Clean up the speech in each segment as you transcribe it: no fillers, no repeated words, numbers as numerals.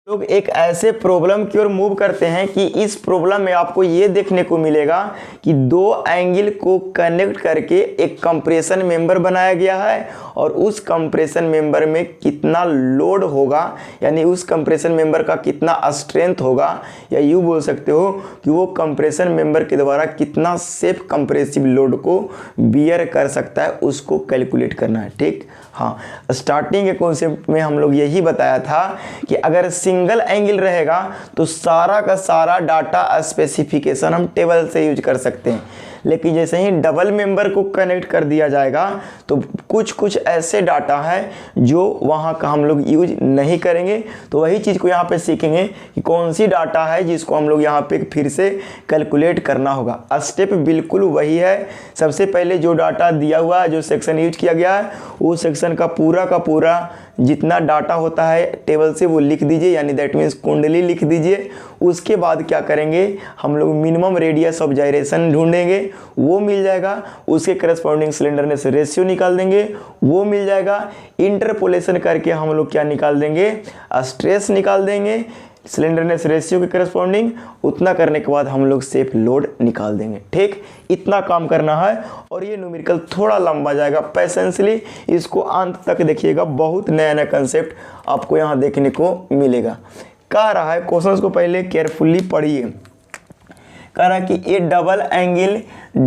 लोग एक ऐसे प्रॉब्लम की ओर मूव करते हैं कि इस प्रॉब्लम में आपको ये देखने को मिलेगा कि दो एंगल को कनेक्ट करके एक कंप्रेशन मेंबर बनाया गया है और उस कंप्रेशन मेंबर में कितना लोड होगा, यानी उस कंप्रेशन मेंबर का कितना स्ट्रेंथ होगा, या यूँ बोल सकते हो कि वो कंप्रेशन मेंबर के द्वारा कितना सेफ कंप्रेसिव लोड को बियर कर सकता है, उसको कैलकुलेट करना है। ठीक, हाँ, स्टार्टिंग के कॉन्सेप्ट में हम लोग यही बताया था कि अगर सिंगल एंगल रहेगा तो सारा का सारा डाटा स्पेसिफिकेशन हम टेबल से यूज कर सकते हैं, लेकिन जैसे ही डबल मेंबर को कनेक्ट कर दिया जाएगा तो कुछ कुछ ऐसे डाटा है जो वहाँ का हम लोग यूज नहीं करेंगे। तो वही चीज़ को यहाँ पे सीखेंगे कि कौन सी डाटा है जिसको हम लोग यहाँ पे फिर से कैलकुलेट करना होगा। स्टेप बिल्कुल वही है। सबसे पहले जो डाटा दिया हुआ है, जो सेक्शन यूज किया गया है, वो सेक्शन का पूरा जितना डाटा होता है टेबल से वो लिख दीजिए, यानी दैट मीन्स कुंडली लिख दीजिए। उसके बाद क्या करेंगे, हम लोग मिनिमम रेडियस ऑफ जायरेशन ढूंढेंगे, वो मिल जाएगा। उसके करस्पॉन्डिंग सिलेंडरनेस रेशियो निकाल देंगे, वो मिल जाएगा। इंटरपोलेशन करके हम लोग क्या निकाल देंगे, स्ट्रेस निकाल देंगे सिलेंडरनेस रेशियो के करस्पॉन्डिंग। उतना करने के बाद हम लोग सेफ लोड निकाल देंगे। ठीक, इतना काम करना है और ये न्यूमेरिकल थोड़ा लंबा जाएगा। पैसेंसली इसको अंत तक देखिएगा, बहुत नया नया कंसेप्ट आपको यहाँ देखने को मिलेगा। कह रहा है, क्वेश्चंस को पहले केयरफुली पढ़िए। कह रहा है कि A double angle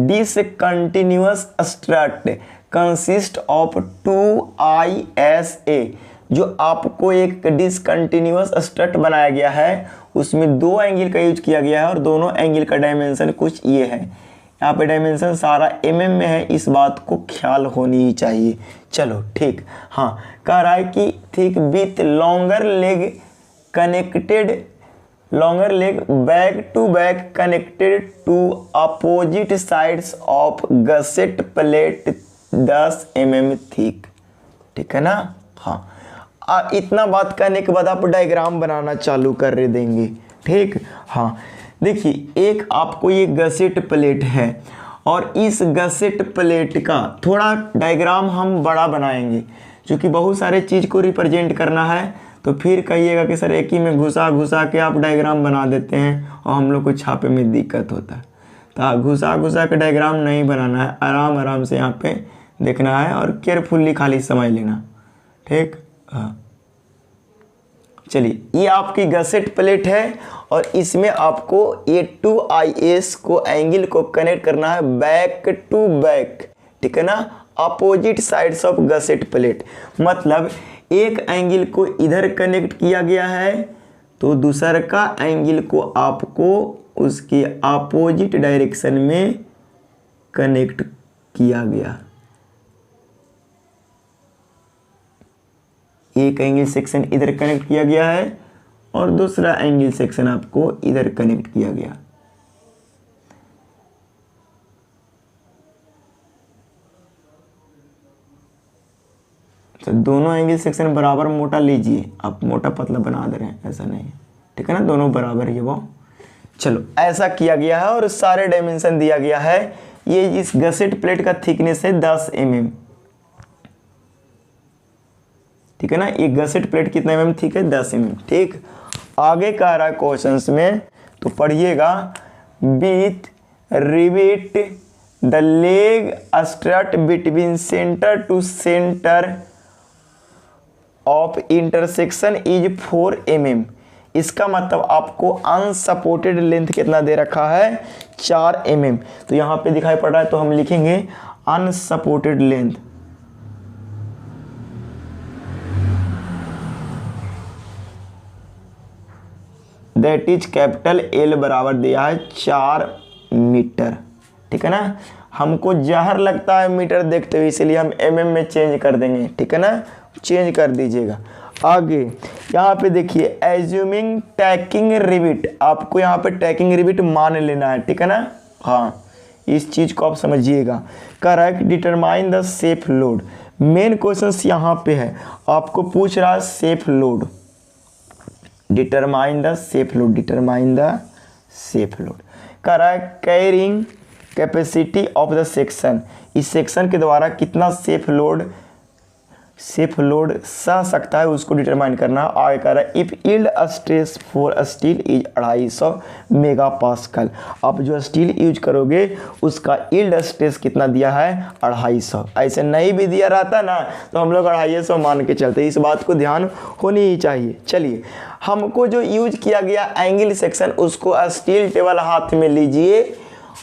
discontinuous strut consist of 2ISA। जो आपको एक डिसकंटिन्यूअस स्ट्रट बनाया गया है, उसमें दो एंगल का यूज किया गया है और दोनों एंगल का डायमेंशन कुछ ये है। यहाँ पे डायमेंशन सारा mm में है, इस बात को ख्याल होनी ही चाहिए। चलो ठीक, हाँ, कह रहा है कि ठीक with longer leg connected, longer leg back to back connected to opposite sides of gusset plate 10 mm thick. ठीक है ना, हाँ। इतना बात करने के बाद आप डायग्राम बनाना चालू कर देंगे। ठीक, हाँ, देखिए एक आपको ये गसेट प्लेट है और इस गसेट प्लेट का थोड़ा डायग्राम हम बड़ा बनाएंगे, क्योंकि बहुत सारे चीज़ को रिप्रेजेंट करना है। तो फिर कहिएगा कि सर एक ही में घुसा के आप डायग्राम बना देते हैं और हम लोग को छापे में दिक्कत होता है। तो घुसा के डायग्राम नहीं बनाना है, आराम से यहाँ पे देखना है और केयरफुल्ली खाली समझ लेना। ठीक, हाँ, चलिए, ये आपकी गसेट प्लेट है और इसमें आपको ये 2IS को एंगल को कनेक्ट करना है बैक टू बैक। ठीक है ना, opposite sides of gusset plate. मतलब एक एंगल को इधर कनेक्ट किया गया है तो दूसरा का एंगल को आपको उसके अपोजिट डायरेक्शन में कनेक्ट किया गया। एक एंगल सेक्शन इधर कनेक्ट किया गया है और दूसरा एंगल सेक्शन आपको इधर कनेक्ट किया गया। तो दोनों एंगल सेक्शन बराबर मोटा लीजिए, आप मोटा पतला बना दे रहे हैं, ऐसा नहीं है। ठीक है ना, दोनों बराबर ही वो। चलो, ऐसा किया गया है और सारे डायमेंशन दिया गया है। ये इस गसेट प्लेट का थिकनेस है 10 mm। ठीक है ना, ये गसेट प्लेट कितना mm थिक है, 10 mm। ठीक, आगे कह रहा है क्वेश्चंस में, तो पढ़िएगा। With rivet the leg strut between centre to centre of intersection is 4 mm। इसका मतलब आपको अनसपोर्टेड लेंथ कितना दे रखा है, 4 mm। तो यहाँ पे दिखाई पड़ रहा है, तो हम लिखेंगे unsupported length. That is capital L बराबर दिया है 4 मीटर। ठीक है ना, हमको जहर लगता है मीटर देखते हुए, इसलिए हम mm में चेंज कर देंगे। ठीक है ना, चेंज कर दीजिएगा। आगे यहाँ पे देखिए, एज्यूमिंग टैकिंग रिविट, आपको यहाँ पे टैकिंग रिविट मान लेना है। ठीक है ना, हाँ, इस चीज़ को आप समझिएगा। Correct, determine the safe load. Main question यहाँ पे है, आपको पूछ रहा है safe load. Determine the safe load, determine the safe load. Correct, carrying capacity of the section, इस सेक्शन के द्वारा कितना सेफ लोड सेफ लोड सह सकता है उसको डिटरमाइन करना। आगे कह रहा है if yield stress for steel is 250 mega pascal. आप जो स्टील यूज करोगे उसका यील्ड स्ट्रेस कितना दिया है 250। ऐसे नहीं भी दिया रहता ना तो हम लोग 250 मान के चलते, इस बात को ध्यान होनी ही चाहिए। चलिए हमको जो यूज किया गया एंगल सेक्शन उसको स्टील टेबल हाथ में लीजिए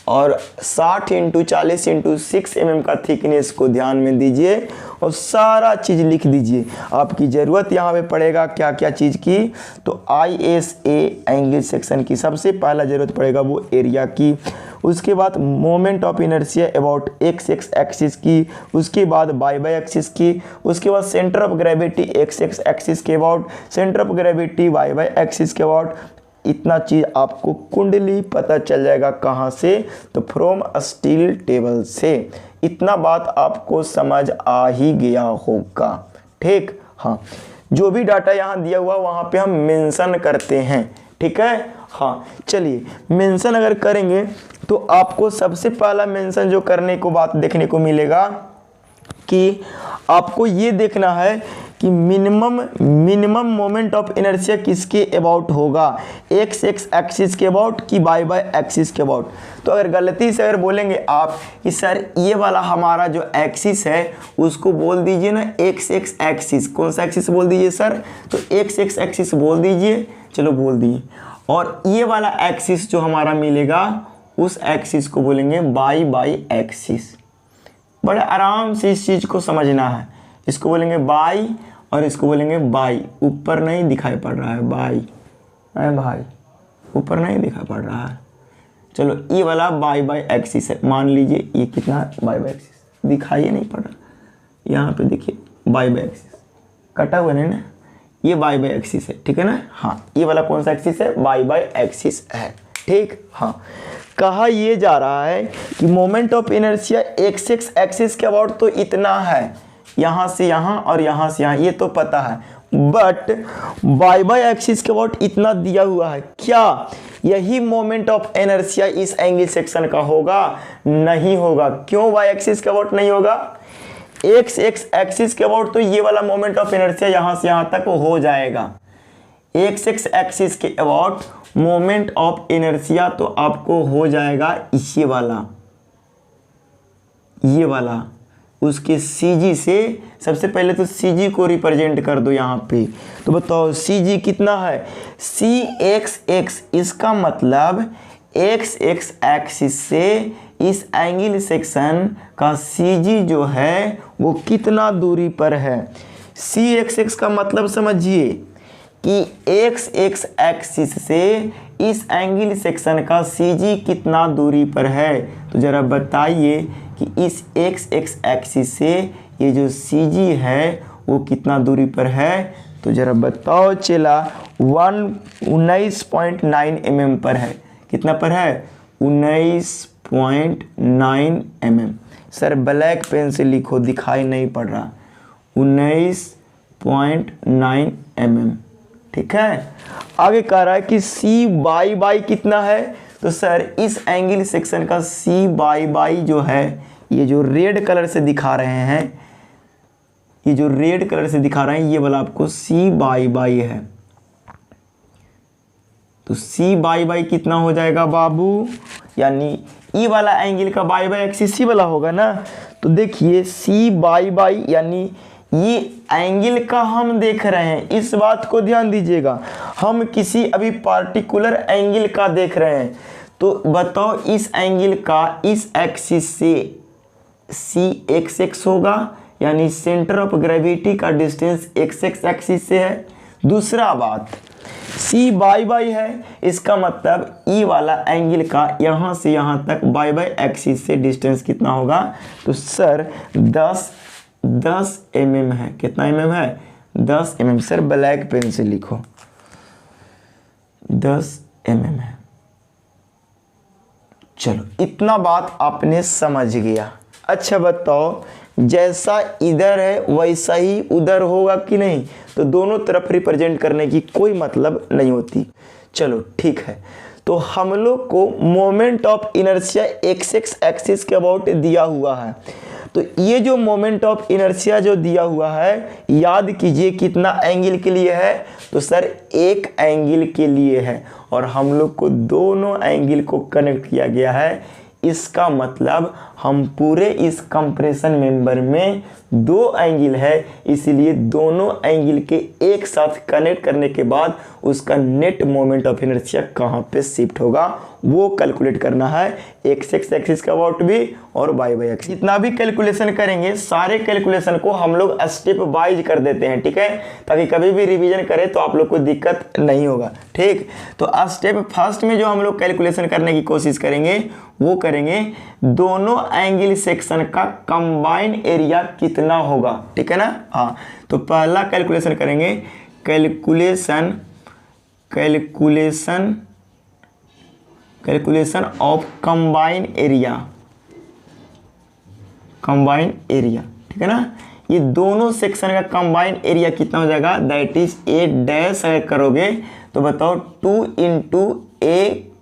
और 60 × 40 × 6 mm का थिकनेस को ध्यान में दीजिए और सारा चीज़ लिख दीजिए। आपकी ज़रूरत यहाँ पे पड़ेगा क्या क्या चीज़ की, तो ISA एंगल सेक्शन की सबसे पहला ज़रूरत पड़ेगा वो एरिया की, उसके बाद moment of inertia about X axis की, उसके बाद वाई एक्सिस की, उसके बाद centre of gravity X axis के about, centre of gravity Y axis के अबाउट। इतना चीज़ आपको कुंडली पता चल जाएगा कहाँ से, तो फ्रॉम स्टील टेबल से। इतना बात आपको समझ आ ही गया होगा, ठीक। हाँ, जो भी डाटा यहाँ दिया हुआ वहाँ पे हम मेंशन करते हैं, ठीक है। हाँ चलिए मेंशन अगर करेंगे तो आपको सबसे पहला मेंशन जो करने को बात देखने को मिलेगा कि आपको ये देखना है कि मिनिमम मोमेंट ऑफ इनर्शिया किसके अबाउट होगा, एक्स एक्सिस के अबाउट कि वाई एक्सिस के अबाउट। तो अगर गलती से अगर बोलेंगे आप कि सर ये वाला हमारा जो एक्सिस है उसको बोल दीजिए ना एक्स एक्सिस, कौन सा एक्सिस बोल दीजिए सर, तो एक्स एक्सिस बोल दीजिए, चलो बोल दिए। और ये वाला एक्सिस जो हमारा मिलेगा उस एक्सिस को बोलेंगे वाई एक्सिस। बड़े आराम से इस चीज़ को समझना है, इसको बोलेंगे बाई और इसको बोलेंगे बाई। ऊपर नहीं दिखाई पड़ रहा है बाई, अरे भाई ऊपर नहीं दिखाई पड़ रहा है। चलो ये वाला बाई एक्सिस है, मान लीजिए ये कितना बाई एक्सिस दिखाई नहीं पड़ रहा, यहाँ पे देखिए बाई एक्सिस कटा हुआ नहीं ना, ये बाई एक्सिस है, ठीक है ना। हाँ ये वाला कौन सा एक्सिस है, बाई एक्सिस है, ठीक। हाँ कहा ये जा रहा है कि moment of inertia x axis के अबाउट तो इतना है, यहाँ से यहाँ और यहाँ से यहाँ, ये तो पता है, बट वाई एक्सिस के अबाउट इतना दिया हुआ है। क्या यही मोमेंट ऑफ इनर्शिया इस एंगल सेक्शन का होगा? नहीं होगा। क्यों वाई एक्सिस के अबाउट नहीं होगा? एक्स एक्सिस के अबाउट तो ये वाला मोमेंट ऑफ इनर्शिया यहाँ से यहाँ तक हो जाएगा। एक्स एक्सिस के अबाउट मोमेंट ऑफ इनर्शिया तो आपको हो जाएगा ये वाला उसके CG से। सबसे पहले तो CG को रिप्रेजेंट कर दो यहाँ पे, तो बताओ CG कितना है, CX, इसका मतलब एक्स एक्सिस से इस एंगल सेक्शन का CG जो है वो कितना दूरी पर है। CX का मतलब समझिए कि एक्स एक्सिस से इस एंगल सेक्शन का CG कितना दूरी पर है। तो ज़रा बताइए कि इस एक्स एक्सिस से ये जो CG है वो कितना दूरी पर है, तो ज़रा बताओ चला 19.9 mm पर है। कितना पर है? 19.9 mm। सर ब्लैक पेन से लिखो, दिखाई नहीं पड़ रहा, 19.9 mm, ठीक है। आगे कह रहा है कि सी बाई कितना है, तो सर इस एंगल सेक्शन का सी बाई जो है, ये जो रेड कलर से दिखा रहे हैं, ये जो रेड कलर से दिखा रहे हैं ये वाला आपको सी बाई है। तो सी बाई कितना हो जाएगा बाबू, यानी ये वाला एंगल का बाई एक्सिस सी वाला होगा ना। तो देखिए सी बाई यानी ये एंगल का हम देख रहे हैं, इस बात को ध्यान दीजिएगा, हम किसी अभी पार्टिकुलर एंगल का देख रहे हैं। तो बताओ इस एंगल का इस एक्सिस से सी एक्स होगा, यानी सेंटर ऑफ ग्रेविटी का डिस्टेंस एक्स एक्सिस से है। दूसरा बात सी बाई है, इसका मतलब ई वाला एंगल का यहाँ से यहाँ तक बाई एक्सिस से डिस्टेंस कितना होगा, तो सर 10 mm है। कितना mm है? 10 mm। सर ब्लैक पेन से लिखो, 10 mm है। चलो इतना बात आपने समझ गया। अच्छा बताओ, जैसा इधर है वैसा ही उधर होगा कि नहीं? तो दोनों तरफ रिप्रेजेंट करने की कोई मतलब नहीं होती। चलो ठीक है, तो हम लोग को moment of inertia x axis के अबाउट दिया हुआ है। तो ये जो मोमेंट ऑफ इनर्शिया जो दिया हुआ है, याद कीजिए कितना एंगल के लिए है, तो सर एक एंगल के लिए है, और हम लोग को दोनों एंगल को कनेक्ट किया गया है। इसका मतलब हम पूरे इस कंप्रेशन मेंबर में दो एंगल है, इसलिए दोनों एंगल के एक साथ कनेक्ट करने के बाद उसका नेट मोमेंट ऑफ इनर्शिया कहाँ पे शिफ्ट होगा वो कैलकुलेट करना है, एक्स एक्सिस का अबाउट भी और वाई बाई एक्सिस। जितना भी कैलकुलेशन करेंगे सारे कैलकुलेशन को हम लोग स्टेप वाइज कर देते हैं, ठीक है, ताकि कभी भी रिवीजन करें तो आप लोग को दिक्कत नहीं होगा। ठीक, तो स्टेप फर्स्ट में जो हम लोग कैलकुलेशन करने की कोशिश करेंगे वो करेंगे दोनों एंगल सेक्शन का कंबाइन एरिया कितना होगा, ठीक है ना। हाँ, तो पहला कैलकुलेशन करेंगे कैलकुलेशन ऑफ कंबाइन एरिया, ठीक है ना। ये दोनों सेक्शन का कंबाइन एरिया कितना हो जाएगा, दैट इज ए डैश अगर करोगे तो बताओ 2 ×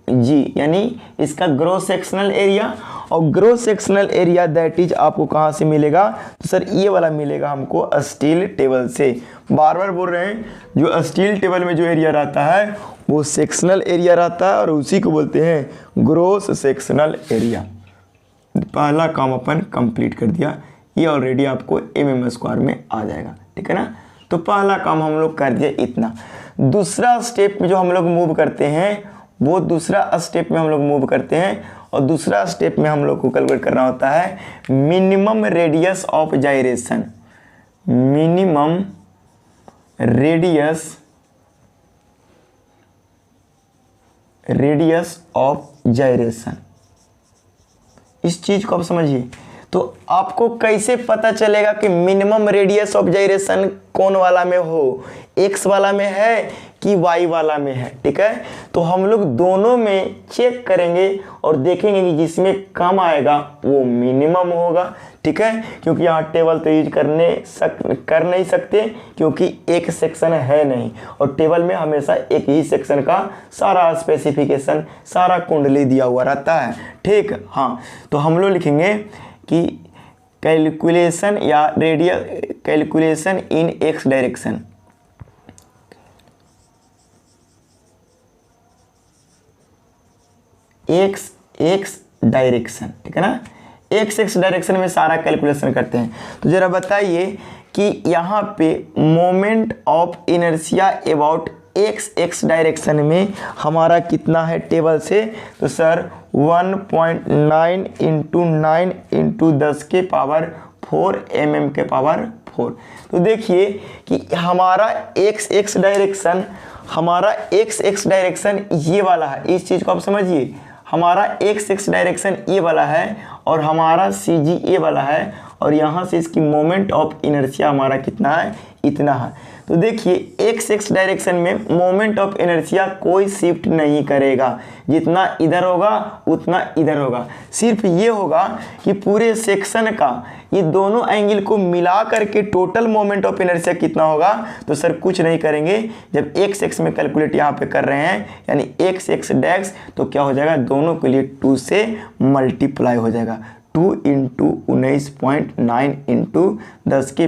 AG, यानी इसका ग्रॉस सेक्शनल एरिया, और gross sectional area that is आपको कहाँ से मिलेगा, तो सर ये वाला मिलेगा हमको स्टील टेबल से। बार बार बोल रहे हैं, जो स्टील टेबल में जो एरिया रहता है वो सेक्शनल एरिया रहता है और उसी को बोलते हैं ग्रॉस सेक्शनल एरिया। पहला काम अपन कंप्लीट कर दिया, ये ऑलरेडी आपको mm² में आ जाएगा, ठीक है ना। तो पहला काम हम लोग कर दिया इतना। दूसरा स्टेप में जो हम लोग मूव करते हैं वो दूसरा स्टेप में हम लोग मूव करते हैं, और दूसरा स्टेप में हम लोग को कैलकुलेट करना होता है minimum radius of gyration, minimum radius of gyration. इस चीज को आप समझिए। तो आपको कैसे पता चलेगा कि मिनिमम रेडियस ऑफ जाइरेशन कौन वाला में हो, एक्स वाला में है कि वाई वाला में है, ठीक है। तो हम लोग दोनों में चेक करेंगे और देखेंगे कि जिसमें कम आएगा वो मिनिमम होगा, ठीक है, क्योंकि यहाँ टेबल तो यूज कर नहीं सकते क्योंकि एक सेक्शन है नहीं, और टेबल में हमेशा एक ही सेक्शन का सारा स्पेसिफिकेशन, सारा कुंडली दिया हुआ रहता है, ठीक। हाँ, तो हम लोग लिखेंगे कि कैलकुलेशन या calculation in x direction, x direction, ठीक है ना। एक्स डायरेक्शन में सारा कैलकुलेशन करते हैं। तो जरा बताइए कि यहाँ पे moment of inertia about x direction में हमारा कितना है टेबल से, तो सर 1.9 × 9 × 10⁴ mm⁴। तो देखिए कि हमारा एक्स डायरेक्शन ये वाला है, इस चीज़ को आप समझिए। हमारा एक्स डायरेक्शन ये वाला है और हमारा CG ये वाला है, और यहाँ से इसकी मोमेंट ऑफ इनर्शिया हमारा कितना है, इतना है। तो देखिए एक्स डायरेक्शन में मोमेंट ऑफ इनर्शिया कोई शिफ्ट नहीं करेगा, जितना इधर होगा उतना इधर होगा। सिर्फ ये होगा कि पूरे सेक्शन का ये दोनों एंगल को मिला करके टोटल मोमेंट ऑफ इनर्शिया कितना होगा, तो सर कुछ नहीं करेंगे। जब एक्स में कैलकुलेट यहाँ पे कर रहे हैं यानी एक्स डैश, तो क्या हो जाएगा, दोनों के लिए 2 से मल्टीप्लाई हो जाएगा। 2 × 19.9 × 10⁴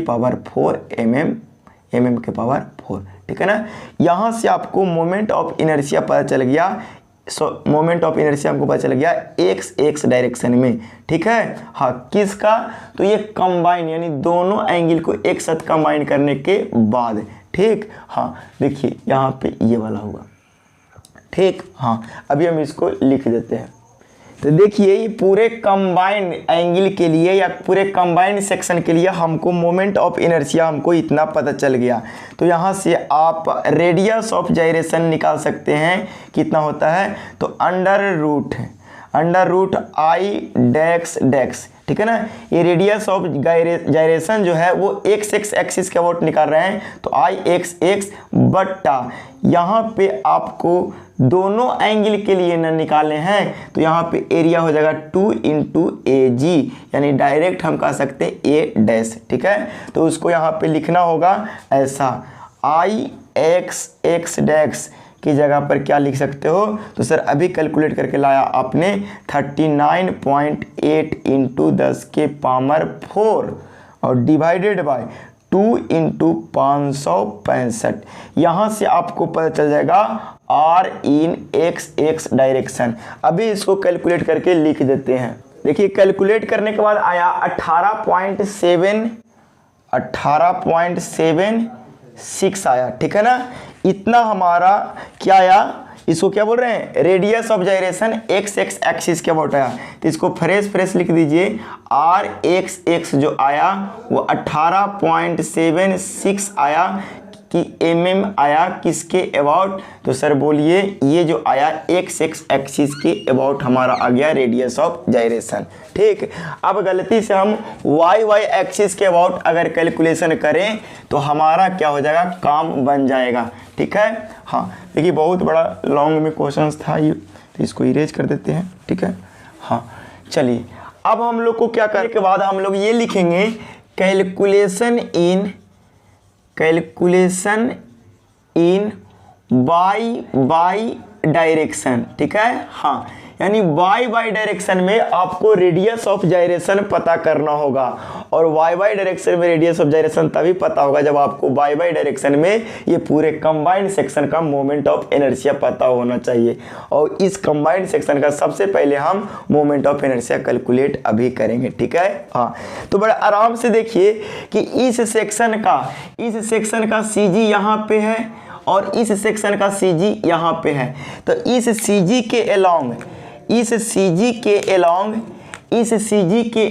mm⁴, ठीक है ना। यहाँ से आपको मोमेंट ऑफ इनर्शिया पता चल गया। मोमेंट ऑफ इनर्शिया हमको पता चल गया एक्स डायरेक्शन में, ठीक है। हाँ, किसका, तो ये कंबाइन यानी दोनों एंगल को एक साथ कंबाइन करने के बाद, ठीक। हाँ, देखिए यहाँ पे ये वाला होगा, ठीक। हाँ, अभी हम इसको लिख देते हैं। तो देखिए ये पूरे कंबाइंड एंगल के लिए या पूरे कंबाइंड सेक्शन के लिए हमको मोमेंट ऑफ इनर्शिया हमको इतना पता चल गया। तो यहाँ से आप रेडियस ऑफ जाइरेशन निकाल सकते हैं, कितना होता है, तो अंडर रूट I डैक्स, ठीक है ना। ये रेडियस ऑफ जाइरेशन जो है वो एक्स एक्सिस के अबाउट निकाल रहे हैं, तो IX बट्टा यहाँ पे आपको दोनों एंगल के लिए न निकाले हैं, तो यहाँ पे एरिया हो जाएगा 2 × AG, यानी डायरेक्ट हम कह सकते हैं A डैश, ठीक है। तो उसको यहाँ पे लिखना होगा ऐसा, IX डैक्स की जगह पर क्या लिख सकते हो? तो सर अभी कैलकुलेट करके लाया आपने 39.8 इंटू 10 के पावर 4 और डिवाइडेड बाय 2 इंटू 565। यहाँ से आपको पता चल जाएगा R इन x डायरेक्शन। अभी इसको कैलकुलेट करके लिख देते हैं। देखिए कैलकुलेट करने के बाद आया 18.76 आया, ठीक है ना। इतना हमारा क्या आया, इसको क्या बोल रहे हैं, रेडियस ऑफ जाइरेशन एक्स एक्सिस के अबाउट आया। तो इसको फ्रेश लिख दीजिए। आर एक्स जो आया वो 18.76 आया कि mm आया किसके अबाउट? तो सर बोलिए ये जो आया एक्स एक्सिस के अबाउट हमारा आ गया रेडियस ऑफ जाइरेशन। ठीक, अब गलती से हम वाई एक्सिस के अबाउट अगर कैलकुलेशन करें तो हमारा क्या हो जाएगा, काम बन जाएगा। ठीक है, हाँ देखिए बहुत बड़ा लॉन्ग में क्वेश्चन था ये, तो इसको इरेज कर देते हैं। ठीक है, हाँ चलिए अब हम लोग को क्या करने के बाद हम लोग ये लिखेंगे कैलकुलेशन इन बाई डायरेक्शन। ठीक है, हाँ यानी बाई डायरेक्शन में आपको रेडियस ऑफ जाइरेशन पता करना होगा, और वाई डायरेक्शन में रेडियस ऑफ जाइरेशन तभी पता होगा जब आपको बाई डायरेक्शन में ये पूरे कंबाइंड सेक्शन का मोमेंट ऑफ इनर्शिया पता होना चाहिए। और इस कंबाइंड सेक्शन का सबसे पहले हम मोमेंट ऑफ इनर्शिया कैलकुलेट अभी करेंगे। ठीक है, हाँ तो बड़े आराम से देखिए कि इस सेक्शन का सी जी यहाँ पे है और इस सेक्शन का सी जी यहाँ पे है। तो इस सी जी के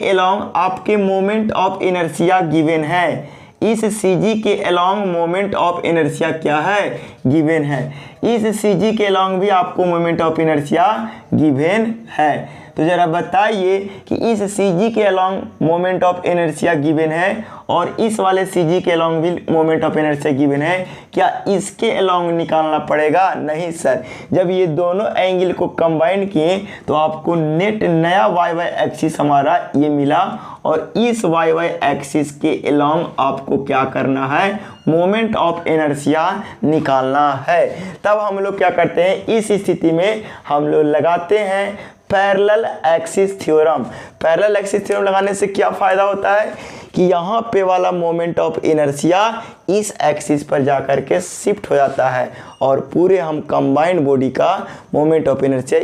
अलोंग आपके मोमेंट ऑफ इनर्शिया गिवन है। इस सी जी के अलोंग मोमेंट ऑफ इनर्शिया क्या है, गिवन है। इस सी जी के अलोंग भी आपको मोमेंट ऑफ इनर्शिया गिवन है। तो जरा बताइए कि इस सी जी के along moment of inertia given है और इस वाले सी जी के अलोंग भी मोमेंट ऑफ इनर्शिया गिवन है, क्या इसके अलोंग निकालना पड़ेगा? नहीं सर, जब ये दोनों एंगल को कंबाइन किए तो आपको नेट नया वाई एक्सिस हमारा ये मिला, और इस वाई एक्सिस के अलोंग आपको क्या करना है, मोमेंट ऑफ इनर्शिया निकालना है। तब हम लोग क्या करते हैं, इस स्थिति में हम लोग लगाते हैं parallel axis theorem. Parallel axis theorem लगाने से क्या फ़ायदा होता है कि यहाँ पे वाला मोमेंट ऑफ इनर्शिया इस एक्सिस पर जाकर के शिफ्ट हो जाता है, और पूरे हम कंबाइंड बॉडी का मोमेंट ऑफ इनर्शिया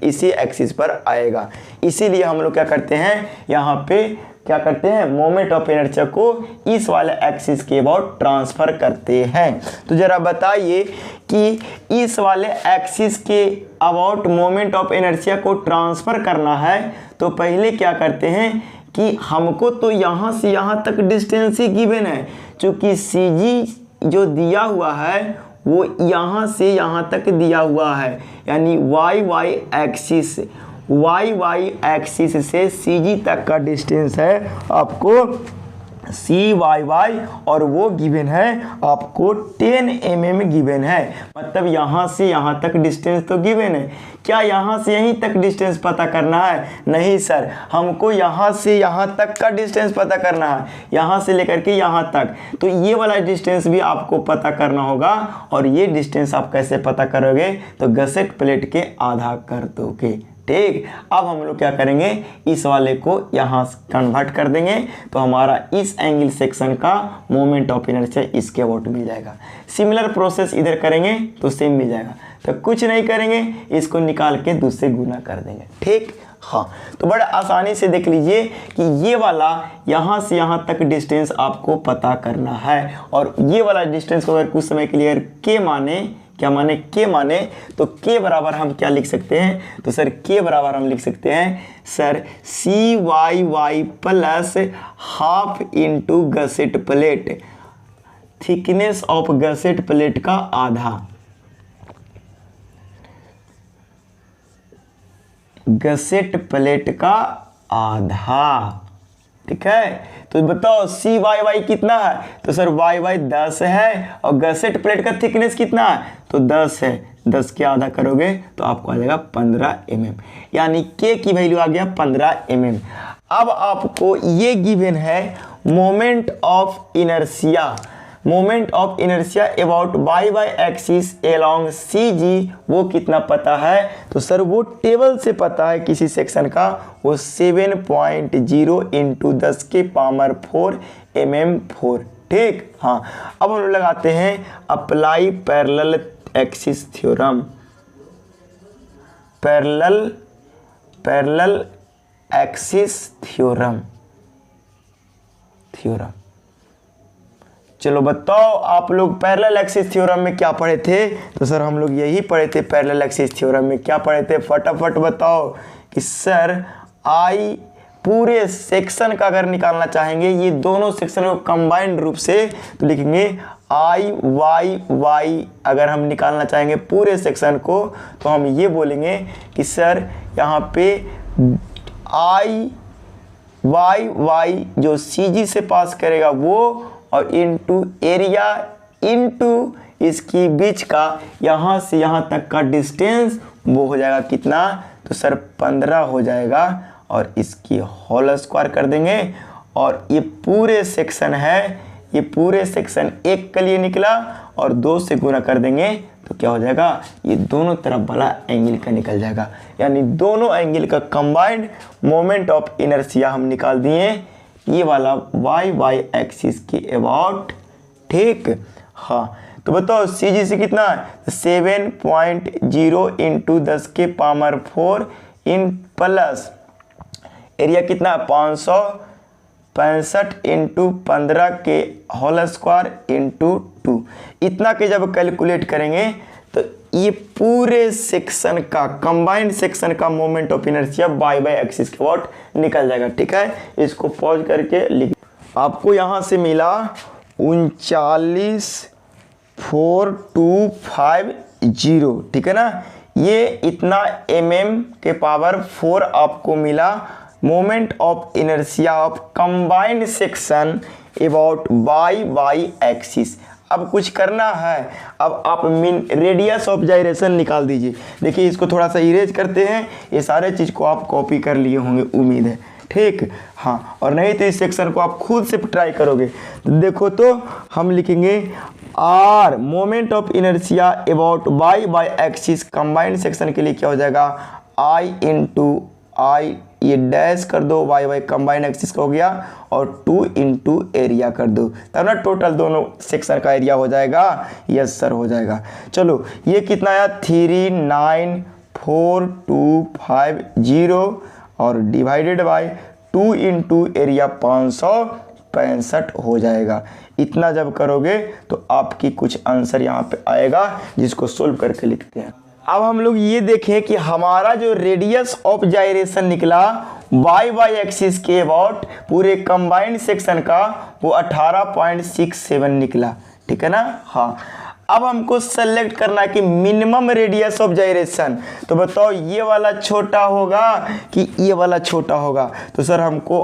इसी एक्सिस पर आएगा। इसीलिए हम लोग क्या करते हैं, यहाँ पे क्या करते हैं, मोमेंट ऑफ इनर्शिया को इस वाले एक्सिस के अबाउट ट्रांसफर करते हैं। तो जरा बताइए कि इस वाले एक्सिस के अबाउट मोमेंट ऑफ इनर्शिया को ट्रांसफर करना है तो पहले क्या करते हैं कि हमको तो यहाँ से यहाँ तक डिस्टेंस ही गिवन है, क्योंकि सी जी जो दिया हुआ है वो यहाँ से यहाँ तक दिया हुआ है, यानी वाई एक्सिस से सी जी तक का डिस्टेंस है आपको सी वाई, और वो गिवन है आपको 10 mm गिवन है। मतलब यहाँ से यहाँ तक डिस्टेंस तो गिवन है, क्या यहाँ से यहीं तक डिस्टेंस पता करना है? नहीं सर, हमको यहाँ से यहाँ तक का डिस्टेंस पता करना है, यहाँ से लेकर के यहाँ तक। तो ये वाला डिस्टेंस भी आपको पता करना होगा, और ये डिस्टेंस आप कैसे पता करोगे, तो गसेट प्लेट के आधा कर दोगे। ठीक, अब हम लोग क्या करेंगे, इस वाले को यहाँ कन्वर्ट कर देंगे तो हमारा इस एंगल सेक्शन का मोमेंट ऑफ इनर्शिया इसके अबाउट मिल जाएगा। सिमिलर प्रोसेस इधर करेंगे तो सेम मिल जाएगा। तो कुछ नहीं करेंगे, इसको निकाल के दूसरे गुना कर देंगे। ठीक, हाँ तो बड़ा आसानी से देख लीजिए कि ये वाला यहाँ से यहाँ तक डिस्टेंस आपको पता करना है, और ये वाला डिस्टेंस को अगर कुछ समय के लिए के माने तो के बराबर हम क्या लिख सकते हैं, तो सर के बराबर हम लिख सकते हैं sir C Y plus half into gusset plate, thickness of gusset plate का आधा, गसेट प्लेट का आधा। ठीक है, तो बताओ सी वाई कितना है, तो सर वाई 10 है, और गसेट प्लेट का थिकनेस कितना है, तो 10 है। 10 के आधा करोगे तो आपको आ जाएगा 15 mm, यानी के की वैल्यू आ गया 15 mm। अब आपको ये गिवन है moment of inertia, moment of inertia about Y by axis along C G वो कितना पता है? तो सर वो टेबल से पता है किसी सेक्शन का, वो 7.0 इंटू 10 के पावर 4 mm4। ठीक, हाँ। अब हम लोग लगाते हैं apply parallel axis theorem. Parallel axis theorem. चलो बताओ आप लोग पैरेलल एक्सिस थ्योरम में क्या पढ़े थे? तो सर हम लोग यही पढ़े थे। पैरेलल एक्सिस थ्योरम में क्या पढ़े थे? फटाफट बताओ कि सर आई पूरे सेक्शन का अगर निकालना चाहेंगे, ये दोनों सेक्शन को कंबाइंड रूप से, तो लिखेंगे आई वाई। अगर हम निकालना चाहेंगे पूरे सेक्शन को तो हम ये बोलेंगे कि सर यहाँ पे आई वाई जो CG से पास करेगा वो, और इनटू एरिया इनटू इसकी बीच का यहाँ से यहाँ तक का डिस्टेंस, वो हो जाएगा कितना? तो सर 15 हो जाएगा, और इसकी होल स्क्वायर कर देंगे। और ये पूरे सेक्शन है, ये पूरे सेक्शन 1 के लिए निकला, और 2 से गुना कर देंगे तो क्या हो जाएगा? ये दोनों तरफ वाला एंगल का निकल जाएगा, यानी दोनों एंगल का कंबाइंड मोमेंट ऑफ इनर्शिया हम निकाल दिए, ये वाला वाई एक्सिस के अबाउट। ठीक, हाँ। तो बताओ CG से कितना है? 7.0 इंटू 10 के पावर 4 इन प्लस एरिया कितना? 565 इंटू 15 के होल स्क्वायर इंटू 2। इतना के जब कैलकुलेट करेंगे तो ये पूरे सेक्शन का कंबाइंड सेक्शन का moment of inertia Y by axis के अबाउट निकल जाएगा। ठीक है, इसको पॉज करके लिख। आपको यहाँ से मिला 39.4250। ठीक है ना, ये इतना mm के पावर 4 आपको मिला moment of inertia of combined section about Y axis. अब कुछ करना है, अब आप रेडियस ऑफ जाइरेशन निकाल दीजिए। देखिए इसको थोड़ा सा इरेज करते हैं, ये सारे चीज़ को आप कॉपी कर लिए होंगे उम्मीद है। ठीक, हाँ। और नहीं तो इस सेक्शन को आप खुद से ट्राई करोगे तो देखो, तो हम लिखेंगे R moment of inertia about Y by axis combined section के लिए क्या हो जाएगा? आई इंटू आई, ये डैश कर दो, वाई वाई कंबाइंड एक्सिस का हो गया, और 2 इंटू एरिया कर दो, तब ना टोटल दोनों सेक्शन का एरिया हो जाएगा। यस सर, हो जाएगा। चलो ये कितना आया? 394250 और डिवाइडेड बाय 2 इंटू एरिया 565 हो जाएगा। इतना जब करोगे तो आपकी कुछ आंसर यहाँ पे आएगा, जिसको सोल्व करके लिखते हैं। अब हम लोग ये देखें कि हमारा जो रेडियस ऑफ जाइरेशन निकला वाई बाई एक्सिस के अबाउट पूरे कंबाइंड सेक्शन का, वो 18.67 निकला। ठीक है ना, हाँ। अब हमको सेलेक्ट करना है कि मिनिमम रेडियस ऑफ जाइरेशन, तो बताओ ये वाला छोटा होगा कि ये वाला छोटा होगा? तो सर हमको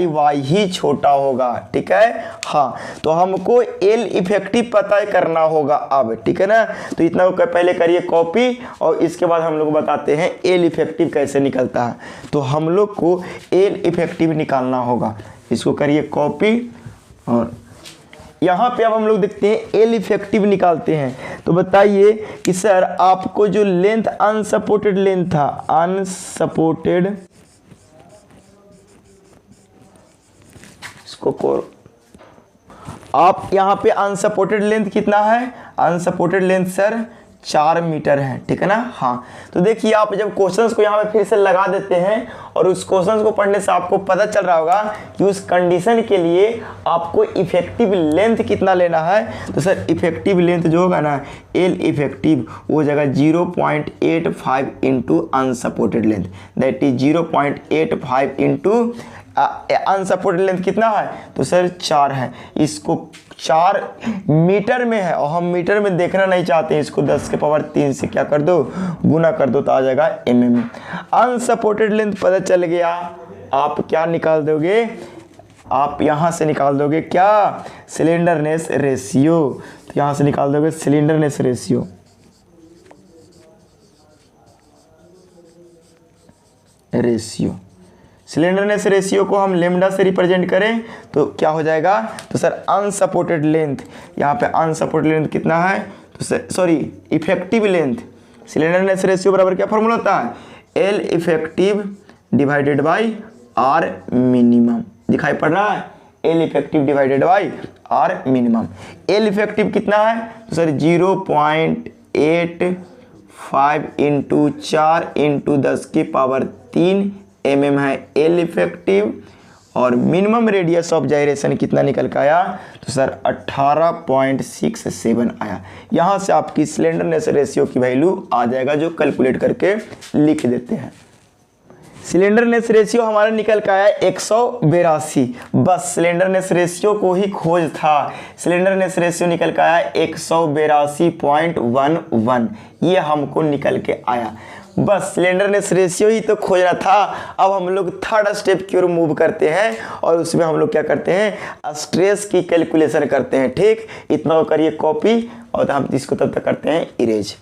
वाई ही छोटा होगा। ठीक है, हाँ। तो हमको एल इफेक्टिव पता करना होगा अब। ठीक है ना, तो इतना पहले करिए कॉपी, और इसके बाद हम लोग बताते हैं एल इफेक्टिव कैसे निकलता है। तो हम लोग को एल इफेक्टिव निकालना होगा, इसको करिए कॉपी। और यहाँ पे अब हम लोग देखते हैं एल इफेक्टिव निकालते हैं। तो बताइए कि सर आपको जो लेंथ अनसपोर्टेड लेंथ था, अनसपोर्टेड, इसको आप यहाँ पे अनसपोर्टेड लेंथ कितना है? अनसपोर्टेड लेंथ सर 4 मीटर है। ठीक है ना, हाँ। तो देखिए आप जब क्वेश्चंस को यहाँ पे फिर से लगा देते हैं, और उस क्वेश्चंस को पढ़ने से आपको पता चल रहा होगा कि उस कंडीशन के लिए आपको इफेक्टिव लेंथ कितना लेना है। तो सर इफेक्टिव लेंथ जो होगा ना, एल इफेक्टिव, वो हो जाएगा 0.85 into unsupported length, that is 0.85 into unsupported length कितना है? तो सर 4 है। इसको 4 मीटर में है, और हम मीटर में देखना नहीं चाहते हैं, इसको 10 के पावर 3 से क्या कर दो? गुना कर दो, तो आ जाएगा mm। अनसपोर्टेड लेंथ पता चल गया, आप क्या निकाल दोगे? आप यहाँ से निकाल दोगे क्या? Slenderness ratio. तो यहाँ से निकाल दोगे सिलेंडरनेस रेशियो। स्लेंडरनेस रेशियो को हम लेमडा से रिप्रेजेंट करें तो क्या हो जाएगा, तो सर अनसपोर्टेड लेंथ, यहाँ पे अनसपोर्टेड लेंथ कितना है, तो sorry effective length, slenderness ratio बराबर क्या फॉर्मूला होता है, L effective divided by R minimum, दिखाई पड़ रहा है, L effective divided by R minimum. L effective कितना है, तो सर 0.85 इंटू 4 इंटू 10 की पावर 3 mm है एल इफेक्टिव, और मिनिमम रेडियस ऑफ जायरेशन कितना निकल के आया, तो सर 18.67 आया। यहाँ से आपकी स्लेंडरनेस रेशियो की वैल्यू आ जाएगा, जो कैलकुलेट करके लिख देते हैं। स्लेंडरनेस रेशियो हमारा निकल के आया 182, बस स्लेंडरनेस रेशियो को ही खोज था। स्लेंडरनेस रेशियो निकल के आया 182.11, ये हमको निकल के आया, बस स्लेंडरनेस रेशियो ही तो खोजना था। अब हम लोग थर्ड स्टेप की ओर मूव करते हैं और उसमें हम लोग क्या करते हैं, स्ट्रेस की कैलकुलेशन करते हैं। ठीक, इतना करिए कॉपी, और हम इसको तब तक करते हैं इरेज।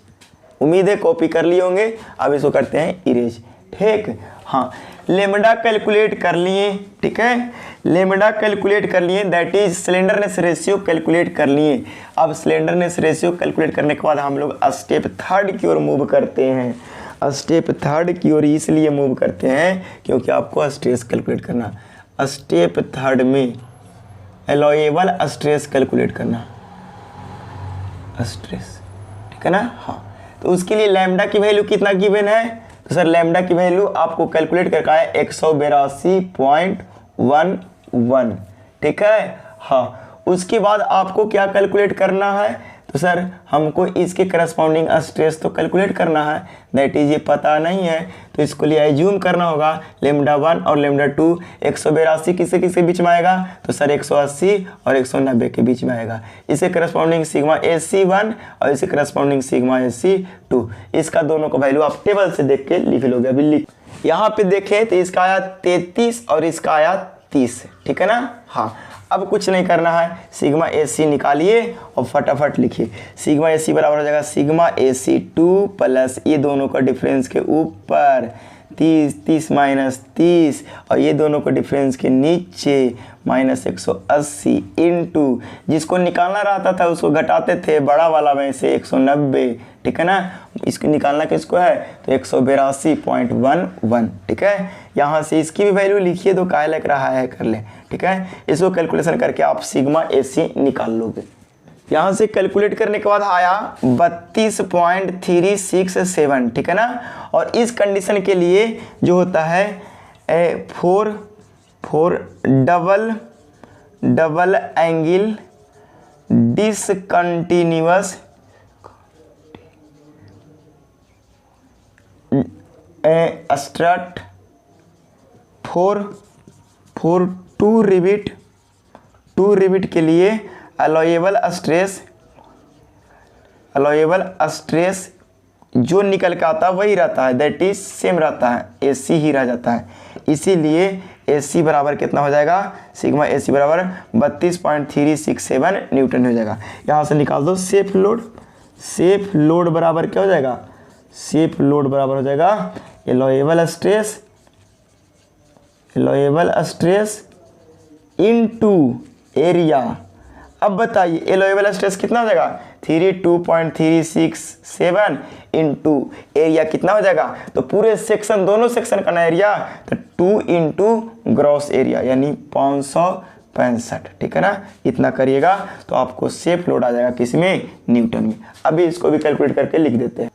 उम्मीद है कॉपी कर लिए होंगे, अब इसको करते हैं इरेज। ठीक, हाँ, लेमडा कैलकुलेट कर लिए, ठीक है, लेमडा कैलकुलेट कर लिए, that is slenderness ratio calculate कर लिए। अब स्लेंडरनेस रेशियो कैलकुलेट करने के बाद हम लोग स्टेप थर्ड की ओर मूव करते हैं। स्टेप थर्ड की ओर इसलिए मूव करते हैं क्योंकि आपको स्ट्रेस कैलकुलेट करना। स्टेप थर्ड में एलोएबल स्ट्रेस कैलकुलेट करना, स्ट्रेस, ठीक है ना। हाँ, तो उसके लिए लैम्डा की वैल्यू कितना गिवन है, तो सर लैम्डा की वैल्यू आपको कैलकुलेट करके आया 182.11, ठीक है। हाँ, उसके बाद आपको क्या कैलकुलेट करना है, तो सर हमको इसके करस्पॉन्डिंग स्ट्रेस तो कैलकुलेट करना है, दैट इज ये पता नहीं है तो इसको लिए एज्यूम करना होगा। लेमडा 1 और लेमडा 2 182 किससे किसके बीच में आएगा, तो सर 180 और 190 के बीच में आएगा। इसे करस्पॉन्डिंग सिग्मा AC1 और इसे करस्पॉन्डिंग सिग्मा AC2, इसका दोनों का वैल्यू आप टेबल से देख के लिख लोगे। अभी लिख, यहाँ पे देखें तो इसका आया 33 और इसका आया 30, ठीक है ना। हाँ, अब कुछ नहीं करना है, सिग्मा AC निकालिए और फटाफट लिखिए। सिग्मा AC बराबर हो जाएगा सिग्मा AC2 प्लस ये दोनों का डिफरेंस के ऊपर 30 माइनस 30 और ये दोनों का डिफरेंस के नीचे माइनस 180 इंटू जिसको निकालना रहता था उसको घटाते थे बड़ा वाला में से 190, ठीक है ना। इसको निकालना किसको है, तो 182.11, ठीक है। यहाँ से इसकी भी वैल्यू लिखिए, तो काय लग रहा है कर ले, ठीक है। इसको कैलकुलेशन करके आप सिग्मा AC निकाल लोगे। यहाँ से कैलकुलेट करने के बाद आया 32.367, ठीक है ना। और इस कंडीशन के लिए जो होता है four double angle discontinuous strut for two rivet के लिए अलोएबल स्ट्रेस जो निकल के आता है वही रहता है, दैट इज सेम रहता है, AC ही रह जाता है। इसीलिए AC बराबर कितना हो जाएगा, सिग्मा AC बराबर 32.367 न्यूटन हो जाएगा। यहाँ से निकाल दो सेफ लोड बराबर क्या हो जाएगा, सेफ लोड बराबर हो जाएगा एलोएबल स्ट्रेस इनटू एरिया। अब बताइए एलोएबल स्ट्रेस कितना हो जाएगा, 32.367 इंटू एरिया कितना हो जाएगा, तो पूरे सेक्शन दोनों सेक्शन का ना एरिया, तो 2 इंटू ग्रॉस एरिया यानी 565, ठीक है ना। इतना करिएगा तो आपको सेफ लोड आ जाएगा किसमें, न्यूटन में। अभी इसको भी कैलकुलेट करके लिख देते हैं।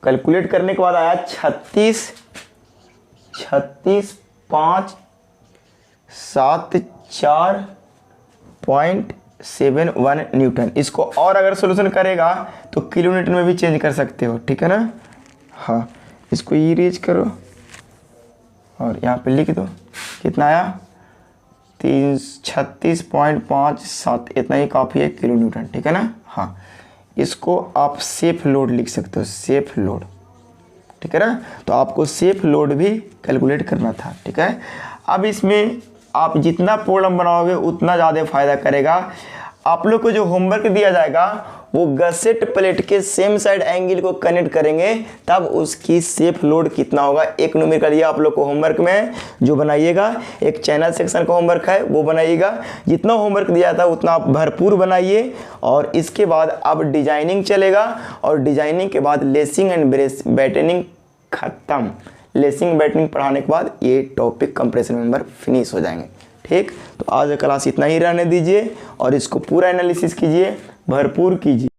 कैलकुलेट करने के बाद आया 36.574.71 न्यूटन। इसको और अगर सोल्यूशन करेगा तो किलो न्यूटन में भी चेंज कर सकते हो, ठीक है ना। हाँ, इसको इरेज करो और यहाँ पे लिख दो कितना आया 36.57, इतना ही काफ़ी है किलो न्यूटन, ठीक है ना। हाँ, इसको आप सेफ लोड लिख सकते हो, सेफ लोड, ठीक है ना। तो आपको सेफ लोड भी कैलकुलेट करना था, ठीक है। अब इसमें आप जितना प्रॉब्लम बनाओगे उतना ज़्यादा फायदा करेगा। आप लोग को जो होमवर्क दिया जाएगा वो गसेट प्लेट के सेम साइड एंगल को कनेक्ट करेंगे, तब उसकी सेफ लोड कितना होगा एक न्यूमेरिकल ये आप लोग को होमवर्क में जो बनाइएगा, एक चैनल सेक्शन का होमवर्क है वो बनाइएगा। जितना होमवर्क दिया था उतना आप भरपूर बनाइए। और इसके बाद अब डिजाइनिंग चलेगा, और डिजाइनिंग के बाद लेसिंग एंड बैटनिंग खत्म। लेसिंग बैटनिंग पढ़ाने के बाद ये टॉपिक कंप्रेशन मेंबर फिनिश हो जाएंगे। ठीक, तो आज क्लास इतना ही रहने दीजिए और इसको पूरा एनालिसिस कीजिए, भरपूर कीजिए।